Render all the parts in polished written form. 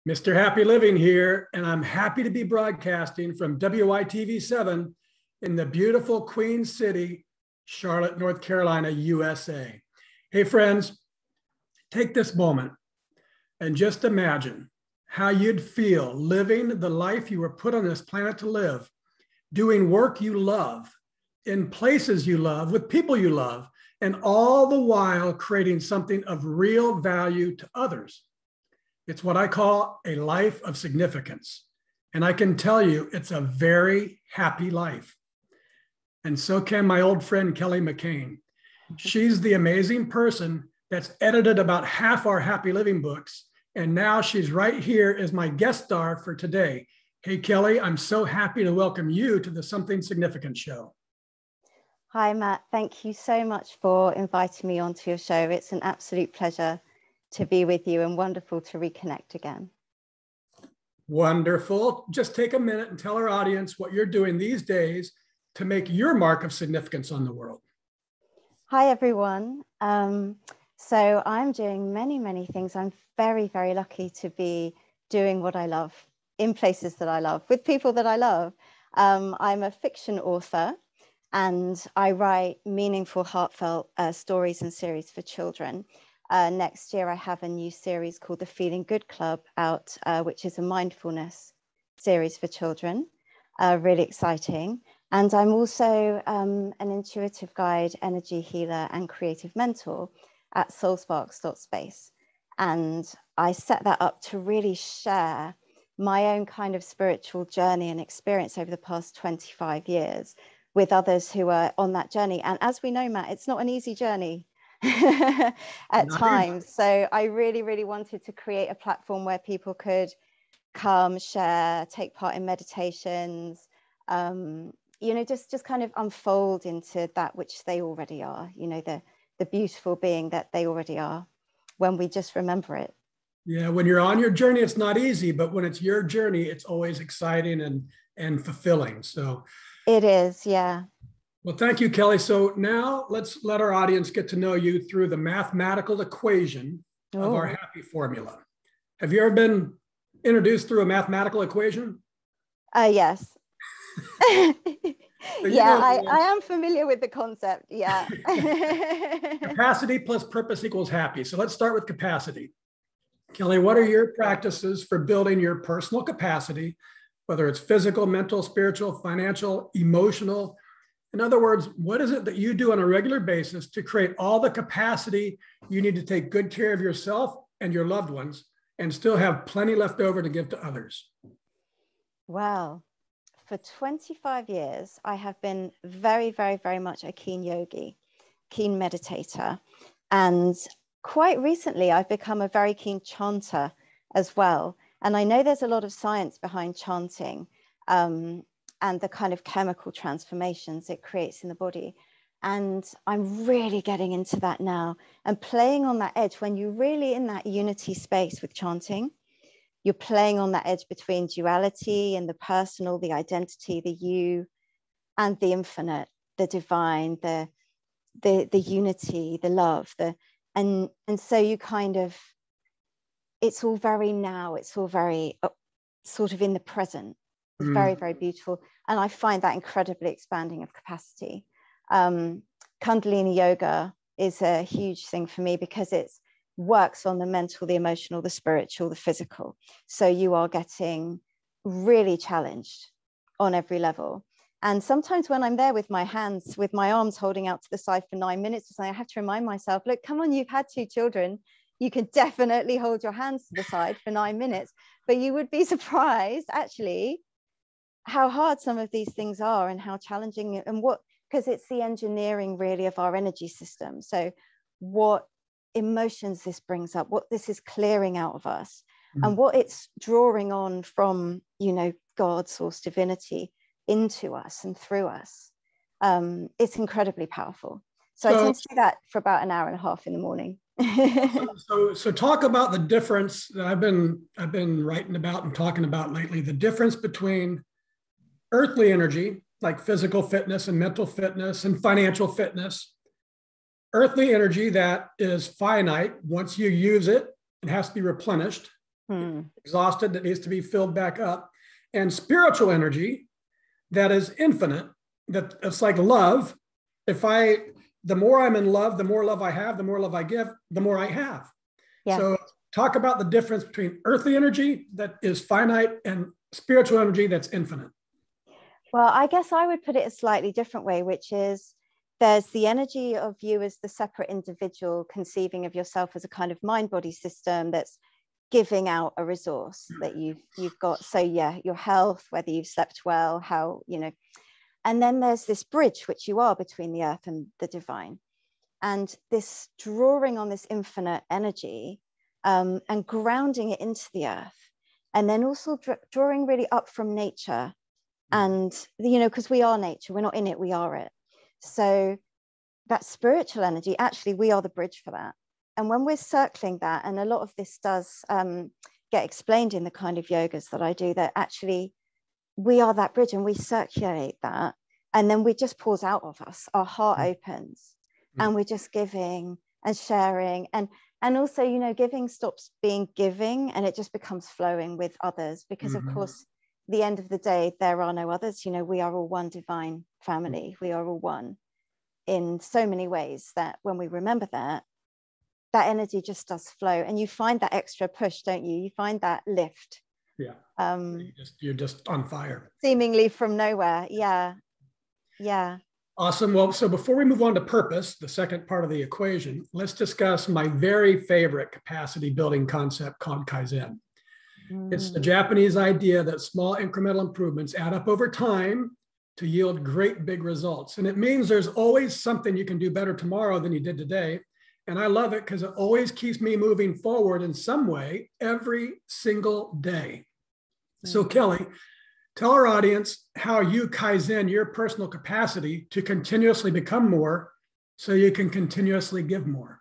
Mr. Happy Living here, and I'm happy to be broadcasting from WYTV7 in the beautiful Queen City, Charlotte, North Carolina, USA. Hey friends, take this moment and just imagine how you'd feel living the life you were put on this planet to live, doing work you love, in places you love, with people you love, and all the while creating something of real value to others. It's what I call a life of significance. And I can tell you, it's a very happy life. And so can my old friend, Kelly McKenna. She's the amazing person that's edited about half our Happy Living books. And now she's right here as my guest star for today. Hey, Kelly, I'm so happy to welcome you to the Something Significant show. Hi, Matt. Thank you so much for inviting me onto your show. It's an absolute pleasure to be with you and wonderful to reconnect again. Wonderful. Just take a minute and tell our audience what you're doing these days to make your mark of significance on the world. Hi, everyone. So I'm doing many things. I'm very lucky to be doing what I love in places that I love with people that I love. I'm a fiction author and I write meaningful, heartfelt stories and series for children. Next year, I have a new series called The Feeling Good Club out, which is a mindfulness series for children. Really exciting. And I'm also an intuitive guide, energy healer, and creative mentor at soulsparks.space. And I set that up to really share my own kind of spiritual journey and experience over the past 25 years with others who are on that journey. And as we know, Matt, it's not an easy journey. At times. So I really wanted to create a platform where people could come, share, take part in meditations, you know, just kind of unfold into that which they already are, you know, the beautiful being that they already are when we just remember it. Yeah, when you're on your journey, it's not easy, but when it's your journey, it's always exciting and fulfilling. So it is, yeah. Well, thank you, Kelly. So now let's let our audience get to know you through the mathematical equation of our happy formula. Have you ever been introduced through a mathematical equation? Yes. Yeah, I am familiar with the concept. Yeah. Capacity plus purpose equals happy. So let's start with capacity. Kelly, what are your practices for building your personal capacity, whether it's physical, mental, spiritual, financial, emotional? In other words, what is it that you do on a regular basis to create all the capacity you need to take good care of yourself and your loved ones and still have plenty left over to give to others? Well, for 25 years, I have been very much a keen yogi, keen meditator. And quite recently, I've become a very keen chanter as well. And I know there's a lot of science behind chanting. And the kind of chemical transformations it creates in the body. And I'm really getting into that now and playing on that edge. When you're really in that unity space with chanting, you're playing on that edge between duality and the personal, the identity, the you, and the infinite, the divine, the unity, the love, and so you kind of, it's all very now, it's all very sort of in the present. It's very beautiful. And I find that incredibly expanding of capacity. Kundalini yoga is a huge thing for me because it works on the mental, the emotional, the spiritual, the physical. So you are getting really challenged on every level. And sometimes when I'm there with my hands, with my arms holding out to the side for 9 minutes or something, I have to remind myself, look, come on, you've had 2 children. You can definitely hold your hands to the side for 9 minutes, but you would be surprised actually how hard some of these things are and how challenging, and what, because it's the engineering really of our energy system. So what emotions this brings up, what this is clearing out of us, and what it's drawing on from, you know, God, source, divinity into us and through us. It's incredibly powerful. So I tend to do that for about an hour and a half in the morning. So talk about the difference that I've been writing about and talking about lately, the difference between earthly energy, like physical fitness and mental fitness and financial fitness, earthly energy that is finite. Once you use it, it has to be replenished. exhausted, that needs to be filled back up, and spiritual energy that is infinite, that it's like love. The more I'm in love, the more love I have, the more love I give, the more I have. Yeah. So talk about the difference between earthly energy that is finite and spiritual energy that's infinite. Well, I guess I would put it a slightly different way, which is there's the energy of you as the separate individual conceiving of yourself as a kind of mind-body system that's giving out a resource that you've got. So yeah, your health, whether you've slept well, how, and then there's this bridge, which you are between the earth and the divine. And this drawing on this infinite energy and grounding it into the earth. And then also drawing really up from nature. And, because we are nature, we're not in it, we are it. So that spiritual energy, actually, we are the bridge for that. And when we're circling that, and a lot of this does get explained in the kind of yogas that I do, that actually we are that bridge and we circulate that. And then we just pours out of us, our heart opens and we're just giving and sharing. And also, giving stops being giving and it just becomes flowing with others because of course, the end of the day, there are no others. We are all one divine family. We are all one in so many ways that when we remember that energy just does flow, and you find that extra push, don't you? You find that lift. Yeah. You're just on fire. Seemingly from nowhere. Yeah. Yeah. Awesome. Well, so before we move on to purpose, the second part of the equation, let's discuss my very favorite capacity building concept called Kaizen. It's the Japanese idea that small incremental improvements add up over time to yield great big results. And it means there's always something you can do better tomorrow than you did today. And I love it because it always keeps me moving forward in some way every single day. So Kelly, tell our audience how you Kaizen your personal capacity to continuously become more so you can continuously give more.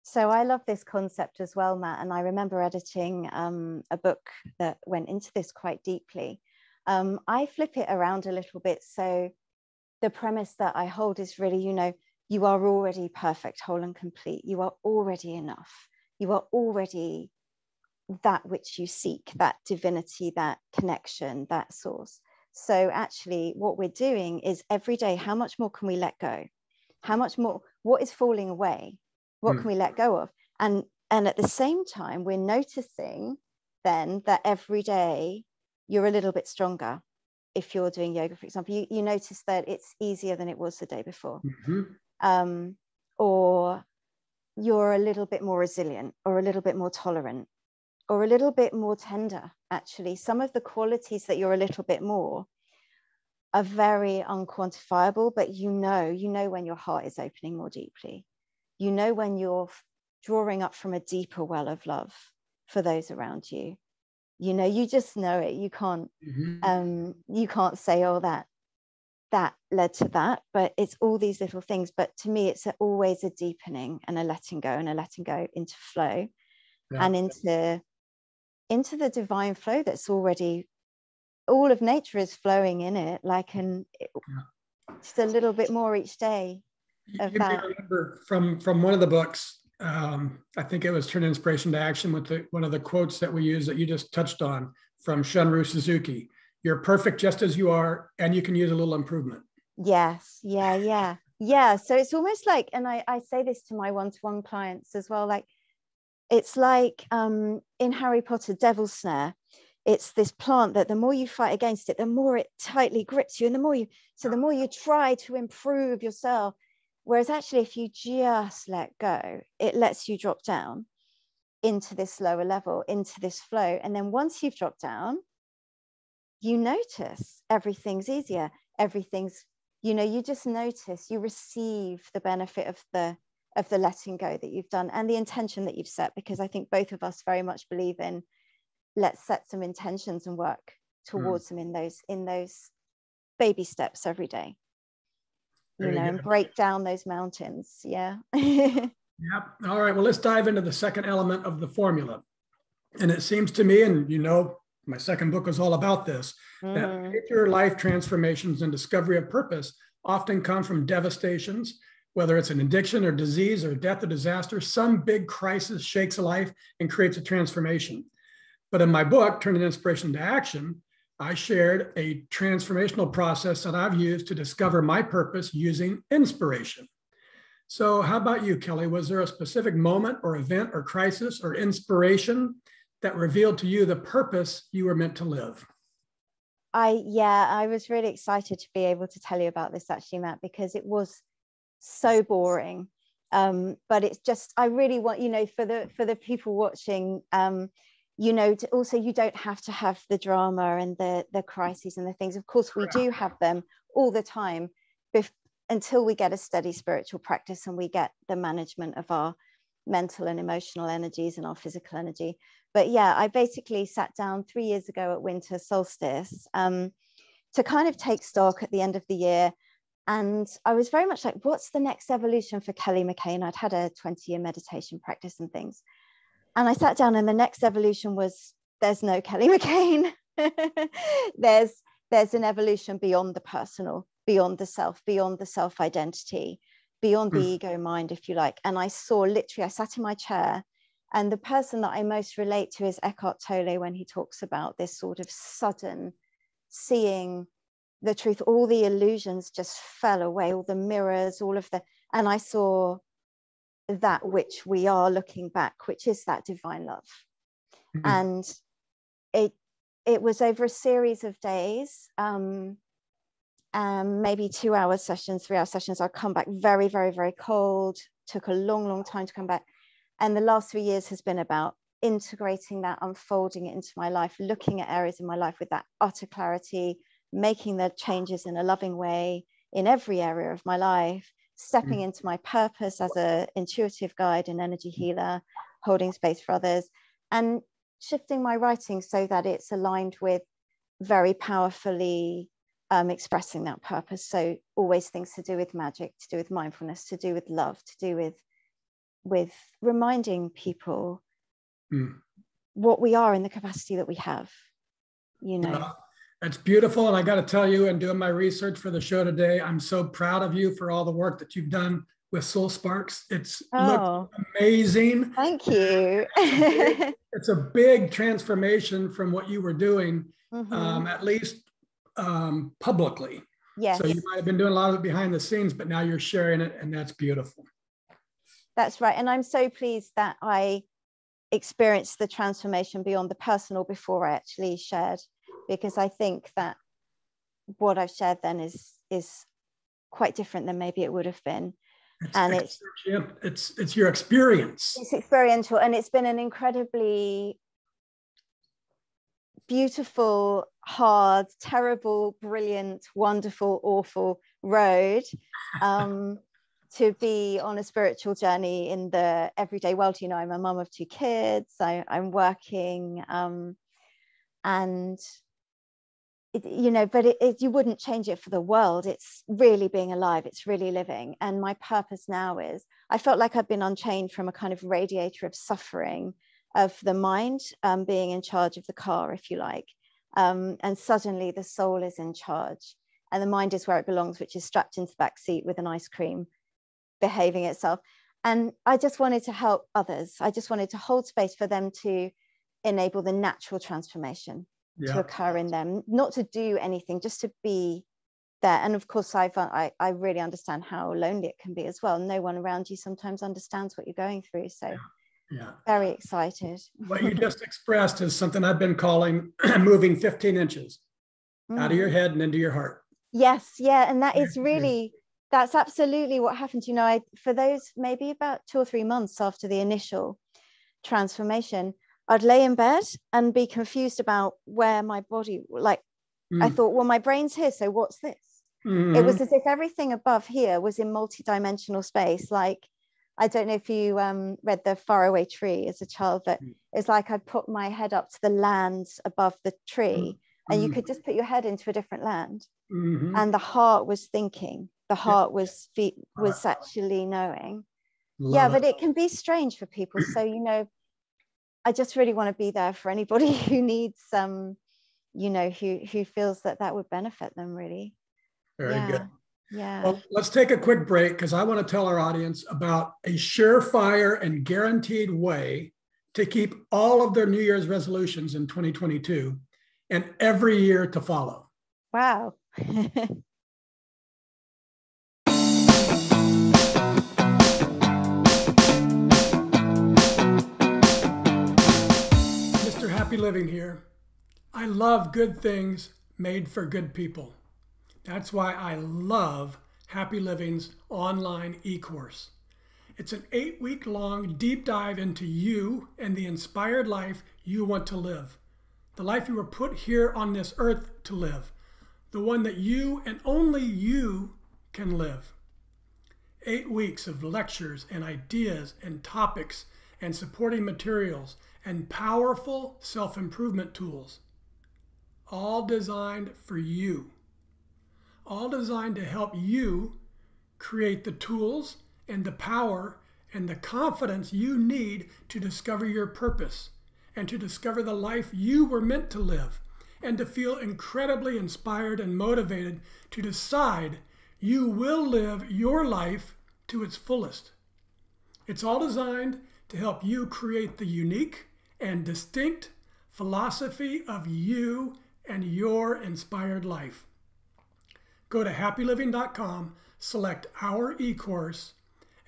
So I love this concept as well, Matt. And I remember editing a book that went into this quite deeply. I flip it around a little bit. So the premise that I hold is really, you are already perfect, whole and complete. You are already enough. You are already that which you seek, that divinity, that connection, that source. So actually what we're doing is every day, how much more can we let go? How much more, what is falling away? What can we let go of? And at the same time, we're noticing then that every day you're a little bit stronger. If you're doing yoga, for example, you notice that it's easier than it was the day before. Or you're a little bit more resilient or a little bit more tolerant or a little bit more tender. Actually, some of the qualities that you're a little bit more are very unquantifiable, but you know when your heart is opening more deeply. You know when you're drawing up from a deeper well of love for those around you. You just know it. You can't say, oh, that led to that, but it's all these little things. But to me, it's always a deepening and a letting go into flow and into the divine flow that's already, all of nature is flowing in it, just a little bit more each day. Of you may remember from one of the books, I think it was Turn Inspiration to Action with one of the quotes that we use that you just touched on from Shunryu Suzuki. You're perfect just as you are, and you can use a little improvement. Yes. Yeah. So it's almost like, and I say this to my one-to-one clients as well, it's like in Harry Potter, Devil's Snare. It's this plant that the more you fight against it, the more it tightly grips you, and the more you try to improve yourself. Whereas actually, if you just let go, it lets you drop down into this lower level, into this flow. And then once you've dropped down, you notice everything's easier. Everything's, you just notice, you receive the benefit of the letting go that you've done and the intention that you've set, because I think both of us very much believe in, let's set some intentions and work towards them in those baby steps every day. And break down those mountains. Yeah. Yep. All right. Well, let's dive into the second element of the formula. And it seems to me, and my second book was all about this, that major life transformations and discovery of purpose often come from devastations Whether it's an addiction or disease or death or disaster, some big crisis shakes a life and creates a transformation. But in my book, Turning Inspiration to Action, I shared a transformational process that I've used to discover my purpose using inspiration. So how about you, Kelly? Was there a specific moment or event or crisis or inspiration that revealed to you the purpose you were meant to live? I was really excited to be able to tell you about this actually, Matt, because it was so boring. But it's just, I really want, for the people watching, also, you don't have to have the drama and the crises and the things. Of course, we do have them all the time until we get a steady spiritual practice and we get the management of our mental and emotional energies and our physical energy. But yeah, I basically sat down 3 years ago at winter solstice to kind of take stock at the end of the year. And I was very much like, what's the next evolution for Kelly McKenna? I'd had a 20-year meditation practice and things. And I sat down and the next evolution was, there's no Kelly McKenna. there's an evolution beyond the personal, beyond the self-identity, beyond the ego mind, if you like. And I saw literally, I sat in my chair, and the person that I most relate to is Eckhart Tolle, when he talks about this sort of sudden seeing the truth. All the illusions just fell away, all the mirrors, and I saw that which we are looking back, which is that divine love. And it was over a series of days, maybe 2-hour sessions, 3-hour sessions. I'd come back very, very, very cold, took a long, long time to come back. And the last 3 years has been about integrating that, unfolding it into my life, looking at areas in my life with that utter clarity, making the changes in a loving way in every area of my life, stepping into my purpose as an intuitive guide and energy healer, holding space for others, and shifting my writing so that it's aligned with very powerfully expressing that purpose. So always things to do with magic, to do with mindfulness, to do with love, to do with reminding people what we are in the capacity that we have, That's beautiful. And I got to tell you, in doing my research for the show today, I'm so proud of you for all the work that you've done with Soul Sparks. It's looked amazing. Thank you. It's a big transformation from what you were doing, at least publicly. Yes. So you might have been doing a lot of it behind the scenes, but now you're sharing it, and that's beautiful. That's right. And I'm so pleased that I experienced the transformation beyond the personal before I actually shared, because I think that what I've shared then is quite different than maybe it would have been. It's your experience. It's experiential, and it's been an incredibly beautiful, hard, terrible, brilliant, wonderful, awful road to be on a spiritual journey in the everyday world. I'm a mum of 2 kids. I'm working, and but you wouldn't change it for the world. It's really being alive. It's really living. And my purpose now is, I felt like I've been unchained from a kind of radiator of suffering of the mind, being in charge of the car, if you like. And suddenly the soul is in charge, and the mind is where it belongs, which is strapped into the back seat with an ice cream, behaving itself. And I just wanted to help others. I just wanted to hold space for them to enable the natural transformation to occur in them, not to do anything, just to be there. And of course, I really understand how lonely it can be as well. No one around you sometimes understands what you're going through. So very excited. What you just expressed is something I've been calling moving 15 inches out of your head and into your heart. Yes. Yeah. And that is really, that's absolutely what happened. For those maybe about 2 or 3 months after the initial transformation, I'd lay in bed and be confused about where my body, I thought, well, my brain's here, so what's this? It was as if everything above here was in multi-dimensional space. Like, I don't know if you read The Faraway Tree as a child, but it's like I'd put my head up to the land above the tree, and you could just put your head into a different land. And the heart was thinking, the heart was actually knowing. But it can be strange for people. So, I just really want to be there for anybody who needs who feels that would benefit them, really. Very good. Yeah. Well, let's take a quick break because I want to tell our audience about a surefire and guaranteed way to keep all of their New Year's resolutions in 2022 and every year to follow. Wow. Mr. Happy Living here. I love good things made for good people. That's why I love Happy Living's online e-course. It's an 8-week-long deep dive into you and the inspired life you want to live. The life you were put here on this earth to live. The one that you and only you can live. 8 weeks of lectures and ideas and topics and supporting materials and powerful self-improvement tools. All designed for you. All designed to help you create the tools and the power and the confidence you need to discover your purpose and to discover the life you were meant to live and to feel incredibly inspired and motivated to decide you will live your life to its fullest. It's all designed to help you create the unique and distinct philosophy of you and your inspired life. Go to happyliving.com, select our e-course,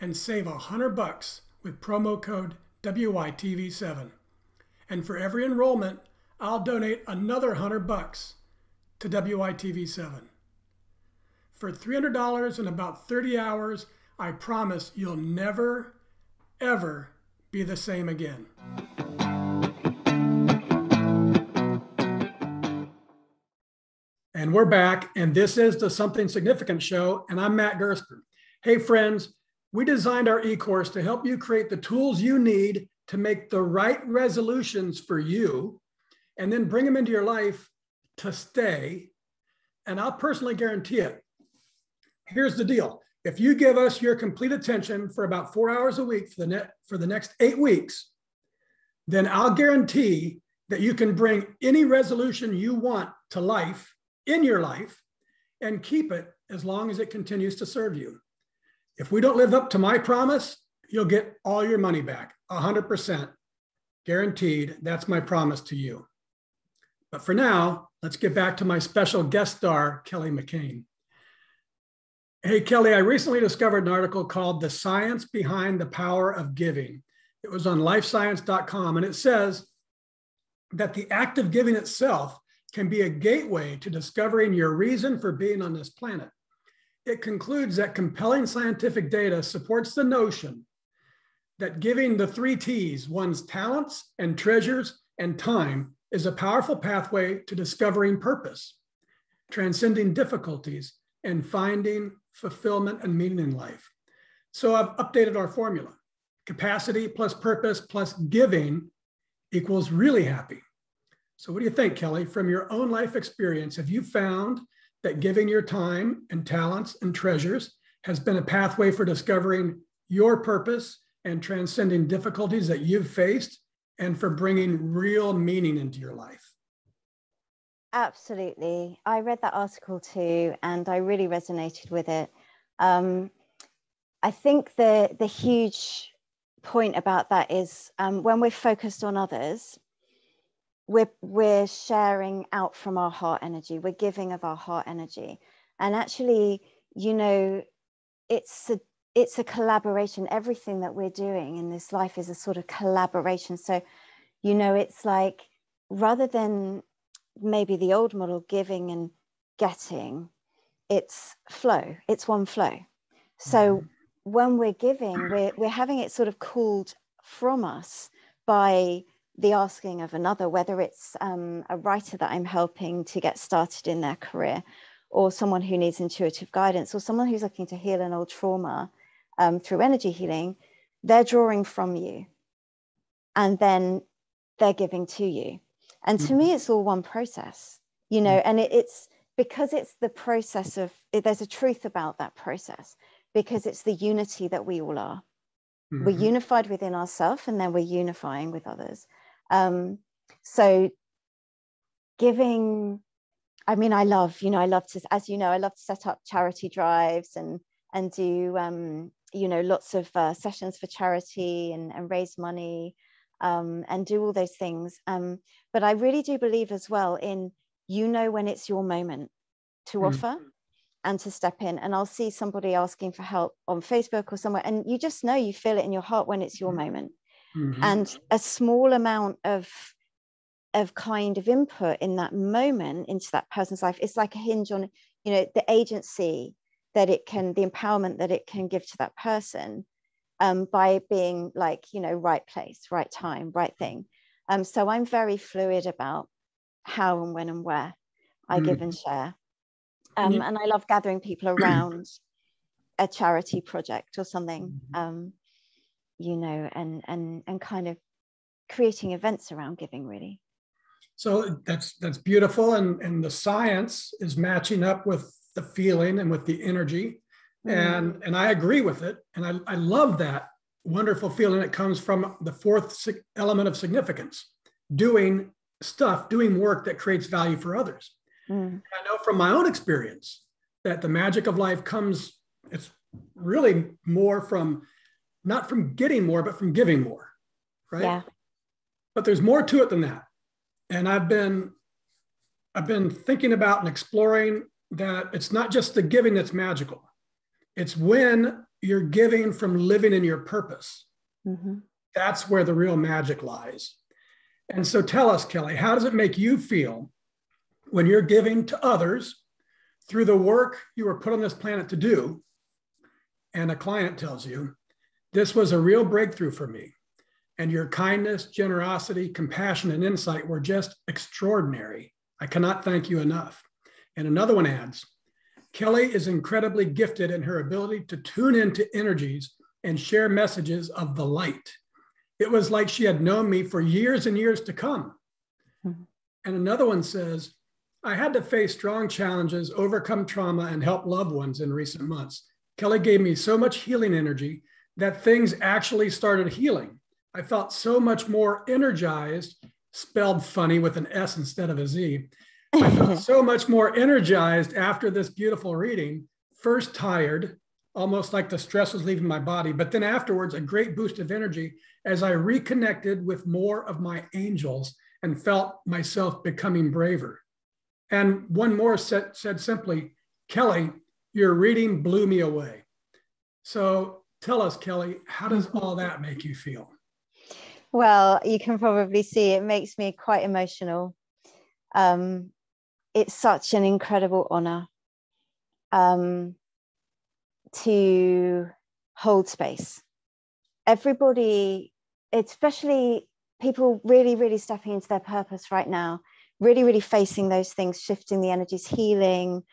and save $100 with promo code WYTV7. And for every enrollment, I'll donate another $100 to WYTV7. For $300 and about 30 hours, I promise you'll never, ever be the same again. And we're back, and this is the Something Significant Show, and I'm Matt Gerster. Hey friends, we designed our e-course to help you create the tools you need to make the right resolutions for you, and then bring them into your life to stay, and I'll personally guarantee it. Here's the deal. If you give us your complete attention for about 4 hours a week for the next 8 weeks, then I'll guarantee that you can bring any resolution you want to life in your life and keep it as long as it continues to serve you. If we don't live up to my promise, you'll get all your money back, 100%, guaranteed. That's my promise to you. But for now, let's get back to my special guest star, Kelly McKenna. Hey, Kelly, I recently discovered an article called The Science Behind the Power of Giving. It was on lifescience.com, and it says that the act of giving itself can be a gateway to discovering your reason for being on this planet. It concludes that compelling scientific data supports the notion that giving the 3 T's, one's talents and treasures and time, is a powerful pathway to discovering purpose, transcending difficulties, and finding fulfillment and meaning in life. So I've updated our formula. Capacity plus purpose plus giving equals really happy. So what do you think, Kelly? From your own life experience, have you found that giving your time and talents and treasures has been a pathway for discovering your purpose and transcending difficulties that you've faced and for bringing real meaning into your life? Absolutely. I read that article too, and I really resonated with it. I think the huge point about that is when we're focused on others, we're sharing out from our heart energy. We're giving of our heart energy. And actually, you know, it's a collaboration. Everything that we're doing in this life is a sort of collaboration. So, you know, it's like, rather than maybe the old model, giving and getting, it's flow. It's one flow. So when we're giving, we're having it sort of called from us by the asking of another, whether it's a writer that I'm helping to get started in their career, or someone who needs intuitive guidance, or someone who's looking to heal an old trauma through energy healing. They're drawing from you, and then they're giving to you. And to me, it's all one process, you know, and it's because it's the process of, there's a truth about that process, because it's the unity that we all are. We're unified within ourselves, and then we're unifying with others. So giving, I mean, I love to, as you know, I love to set up charity drives and do, lots of sessions for charity and raise money and do all those things. But I really do believe as well in, when it's your moment to offer and to step in. And I'll see somebody asking for help on Facebook or somewhere, and you just know, you feel it in your heart when it's your moment. And a small amount of kind of input in that moment into that person's life, it's like a hinge on, the agency that it can, the empowerment that it can give to that person by being like, right place, right time, right thing. So I'm very fluid about how and when and where I give and share. And I love gathering people around a charity project or something, and kind of creating events around giving, really. So that's beautiful. And the science is matching up with the feeling and with the energy. And I agree with it. And I love that wonderful feeling that comes from the fourth element of significance, doing work that creates value for others. I know from my own experience that the magic of life comes, it's really more from, not from getting more, but from giving more, right? Yeah. But there's more to it than that. And I've been thinking about and exploring that it's not just the giving that's magical. It's when you're giving from living in your purpose. That's where the real magic lies. And so tell us, Kelly, how does it make you feel when you're giving to others through the work you were put on this planet to do, and a client tells you, this was a real breakthrough for me, and your kindness, generosity, compassion, and insight were just extraordinary. I cannot thank you enough. And another one adds, Kelly is incredibly gifted in her ability to tune into energies and share messages of the light. It was like she had known me for years and years to come. And another one says, I had to face strong challenges, overcome trauma, and help loved ones in recent months. Kelly gave me so much healing energy that things actually started healing. I felt so much more energized, spelled funny with an S instead of a Z. I felt so much more energized after this beautiful reading, first tired, almost like the stress was leaving my body, but then afterwards, a great boost of energy as I reconnected with more of my angels and felt myself becoming braver. And one more said simply, Kelly, your reading blew me away. So tell us, Kelly, how does all that make you feel? Well, you can probably see it makes me quite emotional. It's such an incredible honor to hold space. Everybody, especially people really, really stepping into their purpose right now, really, really facing those things, shifting the energies, healing,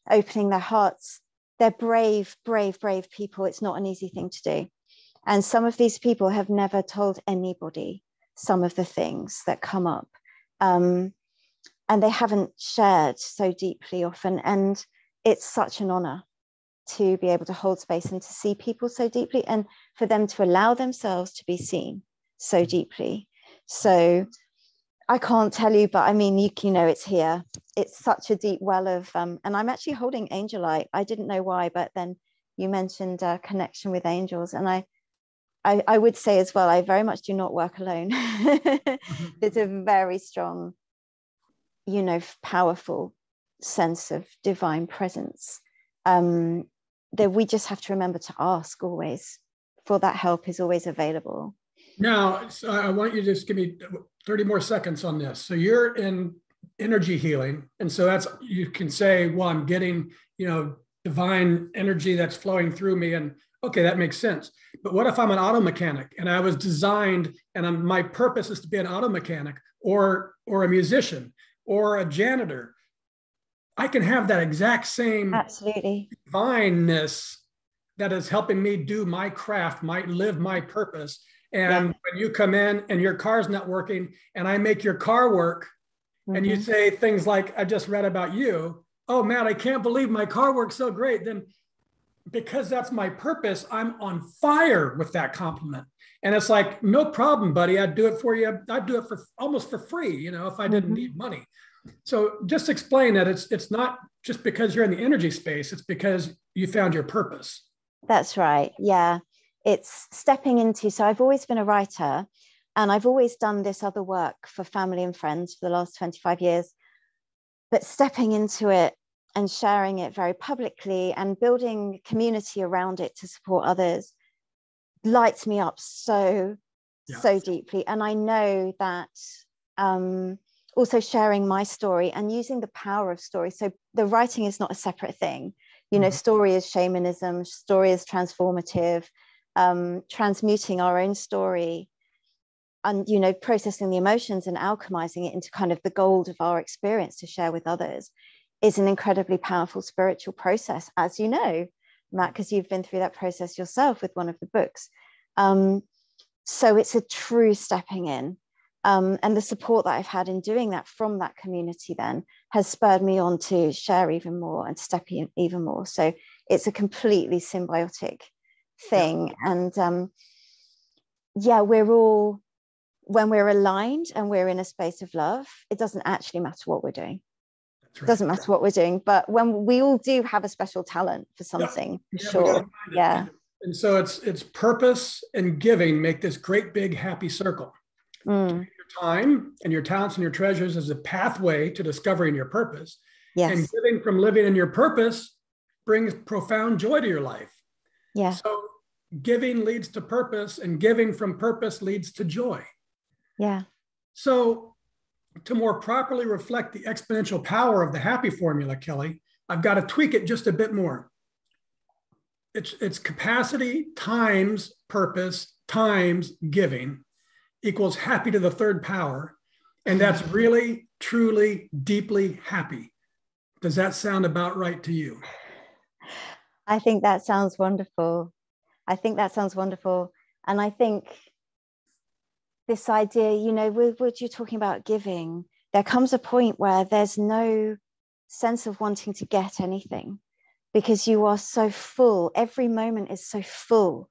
opening their hearts. They're brave, brave, brave people. It's not an easy thing to do. And some of these people have never told anybody some of the things that come up. And they haven't shared so deeply often. And it's such an honor to be able to hold space and to see people so deeply, and for them to allow themselves to be seen so deeply. So I can't tell you, but I mean, you know, it's here. It's such a deep well of, and I'm actually holding angelite. I didn't know why, but then you mentioned connection with angels. And I would say as well, I very much do not work alone. There's a very strong, you know, powerful sense of divine presence that we just have to remember to ask always, for that help is always available. Now, so I want you to just give me 30 more seconds on this. So you're in energy healing. And so that's, you can say, well, I'm getting, you know, divine energy that's flowing through me. And okay, that makes sense. But what if I'm an auto mechanic and I was designed and my purpose is to be an auto mechanic or a musician or a janitor? I can have that exact same absolutely divineness that is helping me do my craft, live my purpose. And when you come in and your car's not working and I make your car work, and you say things like, I just read about you, oh, Matt, I can't believe my car works so great. Then because that's my purpose, I'm on fire with that compliment. And it's like, no problem, buddy. I'd do it for you. I'd do it for almost for free, you know, if I didn't need money. So just explain that it's not just because you're in the energy space, it's because you found your purpose. That's right. Yeah. It's stepping into, so I've always been a writer, and I've always done this other work for family and friends for the last 25 years, but stepping into it and sharing it very publicly and building community around it to support others lights me up so deeply. And I know that also sharing my story and using the power of story. So the writing is not a separate thing. You know, story is shamanism, story is transformative, transmuting our own story and, you know, processing the emotions and alchemizing it into kind of the gold of our experience to share with others is an incredibly powerful spiritual process, as you know, Matt, because you've been through that process yourself with one of the books. So it's a true stepping in. And the support that I've had in doing that from that community then has spurred me on to share even more and step in even more. So it's a completely symbiotic thing. And we're all, when we're aligned and we're in a space of love, it doesn't actually matter what we're doing. It doesn't matter what we're doing, but when we all do have a special talent for something, for sure. Yeah. And so it's purpose and giving make this great big happy circle. Your time and your talents and your treasures is a pathway to discovering your purpose. Yes. And giving from living in your purpose brings profound joy to your life. Yeah. So giving leads to purpose, and giving from purpose leads to joy. Yeah. So to more properly reflect the exponential power of the happy formula, Kelly, I've got to tweak it just a bit more. It's capacity times purpose times giving equals happy to the third power. And that's really, truly, deeply happy. Does that sound about right to you? I think that sounds wonderful. And I think this idea, you know, with what you're talking about giving, there comes a point where there's no sense of wanting to get anything because you are so full. Every moment is so full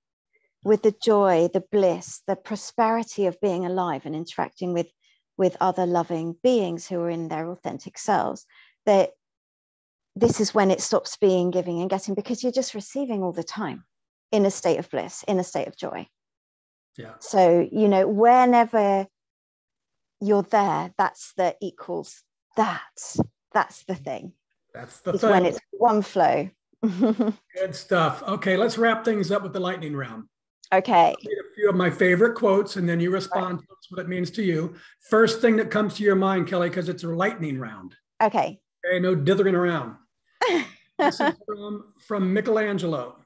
with the joy, the bliss, the prosperity of being alive and interacting with other loving beings who are in their authentic selves, that this is when it stops being giving and getting, because you're just receiving all the time in a state of bliss, in a state of joy. Yeah. So, you know, whenever you're there, that's the equals that. That's the thing. That's the it's thing. When it's one flow. Good stuff. Okay, let's wrap things up with the lightning round. Okay. I'll read a few of my favorite quotes, and then you respond to what it means to you. First thing that comes to your mind, Kelly, because it's a lightning round. Okay. Okay, no dithering around. This is from Michelangelo.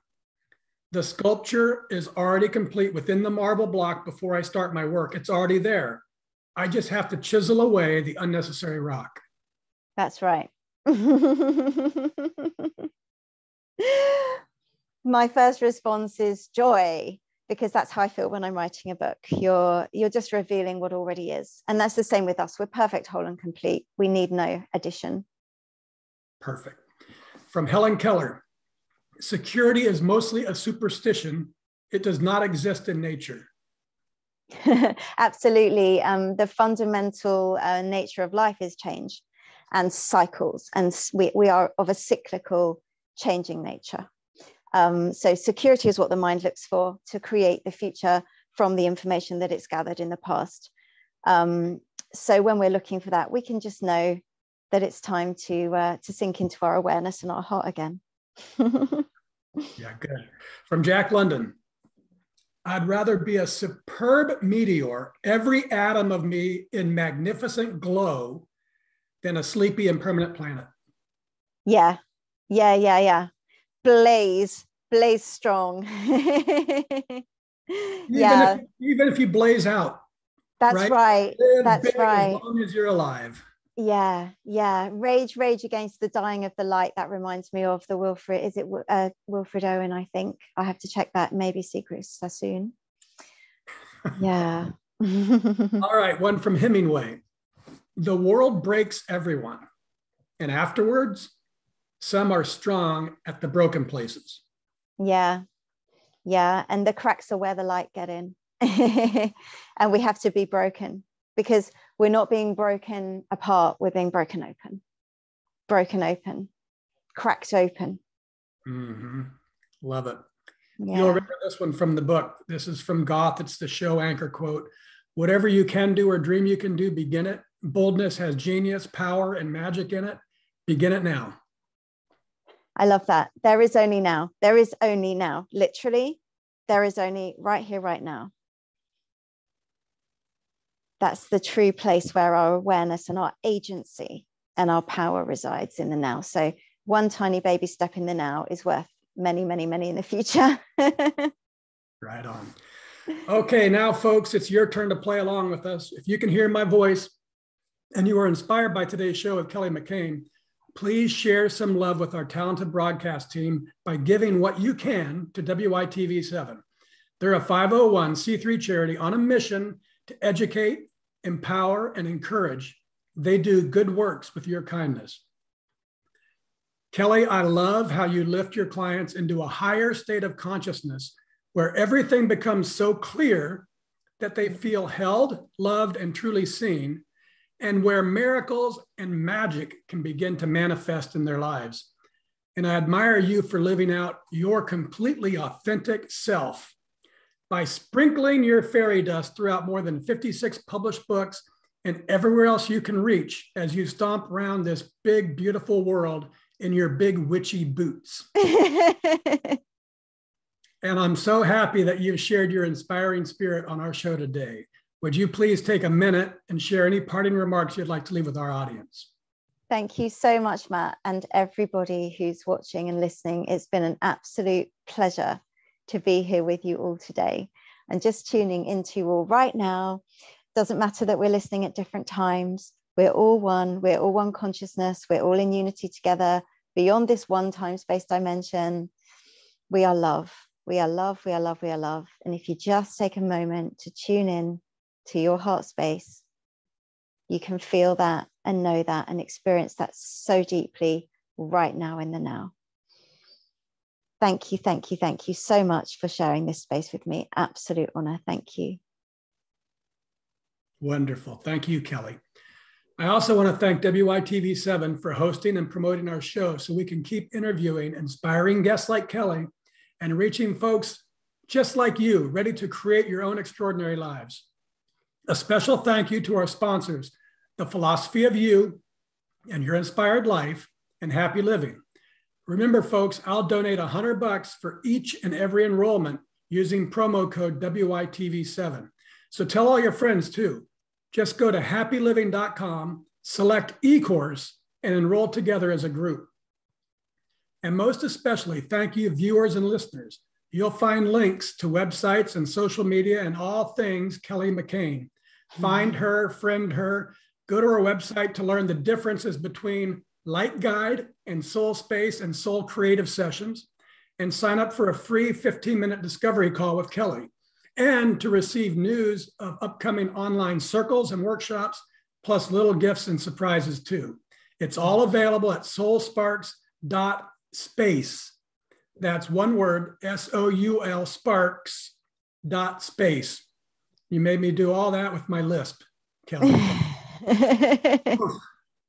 The sculpture is already complete within the marble block before I start my work. It's already there. I just have to chisel away the unnecessary rock. That's right. My first response is joy, because that's how I feel when I'm writing a book. You're just revealing what already is. And that's the same with us. We're perfect, whole, and complete. We need no addition. Perfect. From Helen Keller. Security is mostly a superstition. It does not exist in nature. Absolutely. The fundamental nature of life is change and cycles. And we are of a cyclical, changing nature. So security is what the mind looks for to create the future from the information that it's gathered in the past. So when we're looking for that, we can just know that it's time to sink into our awareness and our heart again. Yeah, good. From Jack London. I'd rather be a superb meteor, every atom of me in magnificent glow, than a sleepy and permanent planet. Yeah. Blaze strong. Even if you blaze out. That's right. That's big right. As long as you're alive. Yeah. Rage against the dying of the light. That reminds me of the Wilfred. Is it Wilfred Owen? I think I have to check that. Maybe Secret Sassoon. Yeah. All right. One from Hemingway. The world breaks everyone, and afterwards, some are strong at the broken places. Yeah. Yeah. And the cracks are where the light get in. And we have to be broken, because we're not being broken apart. We're being broken open, cracked open. Mm-hmm. Love it. Yeah. You'll remember this one from the book. This is from Goth. It's the show anchor quote. Whatever you can do or dream you can do, begin it. Boldness has genius, power, and magic in it. Begin it now. I love that. There is only now. There is only now. Literally, there is only right here, right now. That's the true place where our awareness and our agency and our power resides, in the now. So one tiny baby step in the now is worth many, many, many in the future. Right on. Okay, now, folks, it's your turn to play along with us. If you can hear my voice and you are inspired by today's show with Kelly McKain, please share some love with our talented broadcast team by giving what you can to WYTV7. They're a 501c3 charity on a mission to educate, empower, and encourage. They do good works with your kindness. Kelly, I love how you lift your clients into a higher state of consciousness where everything becomes so clear that they feel held, loved, and truly seen, and where miracles and magic can begin to manifest in their lives. And I admire you for living out your completely authentic self by sprinkling your fairy dust throughout more than 56 published books and everywhere else you can reach as you stomp around this big, beautiful world in your big witchy boots. And I'm so happy that you've shared your inspiring spirit on our show today. Would you please take a minute and share any parting remarks you'd like to leave with our audience? Thank you so much, Matt, and everybody who's watching and listening. It's been an absolute pleasure to be here with you all today and just tuning into you all right now. Doesn't matter that we're listening at different times. We're all one. We're all one consciousness. We're all in unity together beyond this one time-space dimension. We are love. We are love. We are love. We are love. And if you just take a moment to tune in to your heart space, you can feel that and know that and experience that so deeply right now in the now. Thank you, thank you, thank you so much for sharing this space with me. Absolute honor. Thank you. Wonderful. Thank you, Kelly. I also want to thank WYTV7 for hosting and promoting our show so we can keep interviewing inspiring guests like Kelly and reaching folks just like you, ready to create your own extraordinary lives. A special thank you to our sponsors, The Philosophy of You and Your Inspired Life and Happy Living. Remember, folks, I'll donate $100 for each and every enrollment using promo code WYTV7. So tell all your friends too. Just go to happyliving.com, select eCourse, and enroll together as a group. And most especially, thank you, viewers and listeners. You'll find links to websites and social media and all things Kelly McKain. Find her, friend her, go to her website to learn the differences between Light Guide and Soul Space and Soul Creative Sessions, and sign up for a free 15-minute discovery call with Kelly, and to receive news of upcoming online circles and workshops, plus little gifts and surprises too. It's all available at soulsparks.space. That's one word, SOUL sparks.space. You made me do all that with my lisp, Kelly.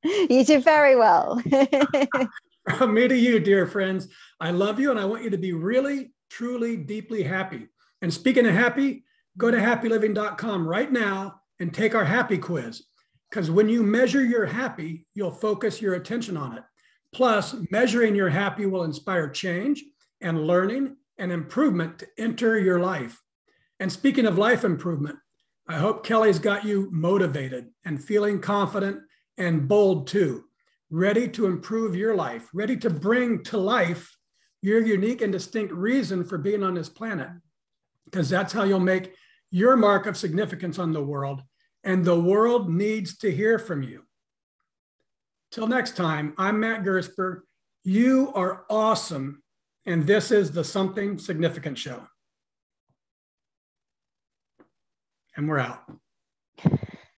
You did very well. From me to you, dear friends, I love you and I want you to be really, truly, deeply happy. And speaking of happy, go to happyliving.com right now and take our happy quiz. Because when you measure your happy, you'll focus your attention on it. Plus, measuring your happy will inspire change and learning and improvement to enter your life. And speaking of life improvement, I hope Kelly's got you motivated and feeling confident and bold too, ready to improve your life, ready to bring to life your unique and distinct reason for being on this planet, because that's how you'll make your mark of significance on the world, and the world needs to hear from you. Till next time, I'm Matt Gersper. You are awesome, and this is the Something Significant Show. And we're out.